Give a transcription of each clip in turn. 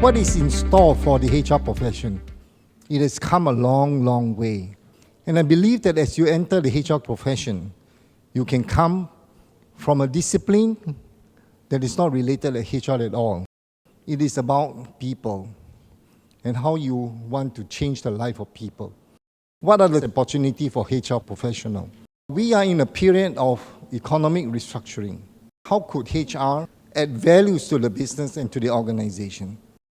What is in store for the HR profession? It has come a long, long way. And I believe that as you enter the HR profession, you can come from a discipline that is not related to HR at all. It is about people and how you want to change the life of people. What are the opportunities for HR professional? We are in a period of economic restructuring. How could HR add values to the business and to the organization?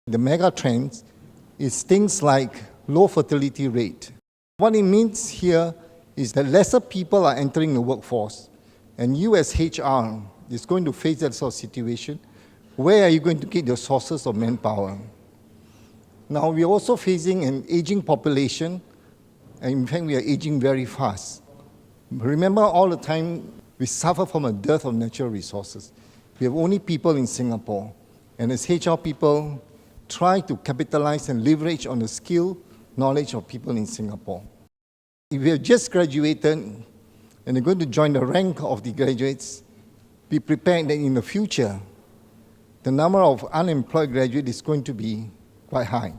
The mega trends is things like low fertility rate. What it means here is that lesser people are entering the workforce, and you as HR is going to face that sort of situation. Where are you going to get your sources of manpower? Now, we are also facing an aging population, and in fact, we are aging very fast. Remember, all the time, we suffer from a dearth of natural resources. We have only people in Singapore, and as HR people, try to capitalize and leverage on the skill, knowledge of people in Singapore. If you have just graduated and you're going to join the rank of the graduates, be prepared that in the future, the number of unemployed graduates is going to be quite high.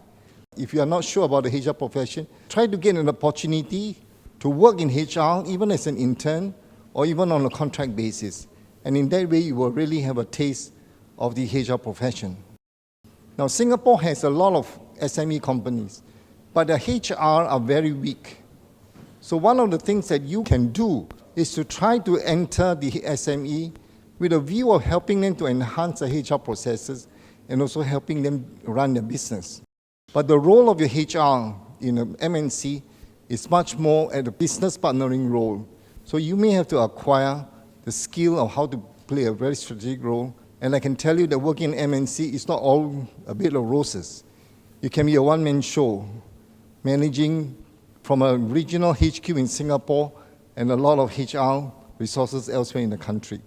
If you are not sure about the HR profession, try to get an opportunity to work in HR, even as an intern, or even on a contract basis. And in that way, you will really have a taste of the HR profession. Now, Singapore has a lot of SME companies, but the HR are very weak. So one of the things that you can do is to try to enter the SME with a view of helping them to enhance the HR processes and also helping them run their business. But the role of your HR in an MNC is much more at a business partnering role. So you may have to acquire the skill of how to play a very strategic role. And I can tell you that working in MNC is not all a bed of roses. You can be a one-man show, managing from a regional HQ in Singapore and a lot of HR resources elsewhere in the country.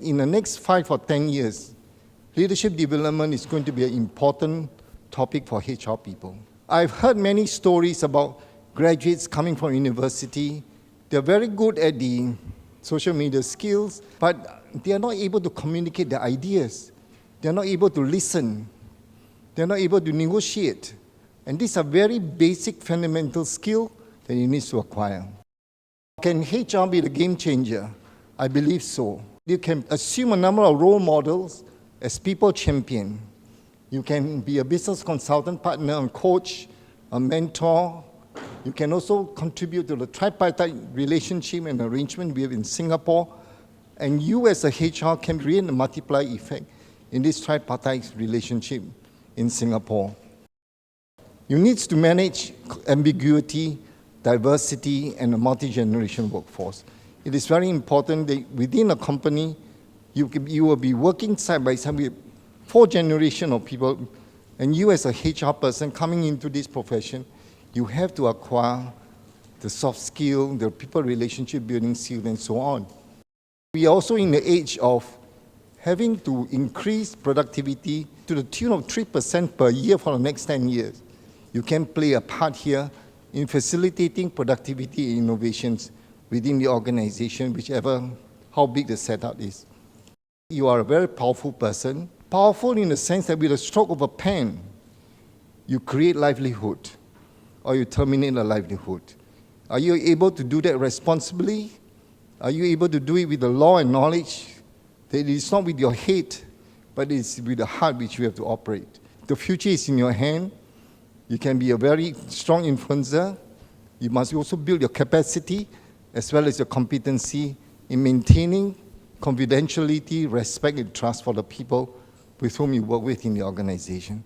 In the next 5 or 10 years, leadership development is going to be an important topic for HR people. I've heard many stories about graduates coming from university. They're very good at the social media skills, but they are not able to communicate their ideas. They're not able to listen. They're not able to negotiate. And these are very basic fundamental skills that you need to acquire. Can HR be the game changer? I believe so. You can assume a number of role models as people champion. You can be a business consultant, partner, a coach, a mentor. You can also contribute to the tripartite relationship and arrangement we have in Singapore. And you as a HR can create a multiplier effect in this tripartite relationship in Singapore. You need to manage ambiguity, diversity, and a multi-generation workforce. It is very important that within a company, you will be working side by side with 4 generations of people, and you as a HR person coming into this profession, you have to acquire the soft skill, the people relationship building skill, and so on. We are also in the age of having to increase productivity to the tune of 3% per year for the next 10 years. You can play a part here in facilitating productivity and innovations within the organization, how big the setup is. You are a very powerful person, powerful in the sense that with a stroke of a pen, you create livelihood or you terminate a livelihood. Are you able to do that responsibly? Are you able to do it with the law and knowledge that it is not with your head, but it's with the heart which you have to operate? The future is in your hand. You can be a very strong influencer. You must also build your capacity as well as your competency in maintaining confidentiality, respect, and trust for the people with whom you work with in the organization.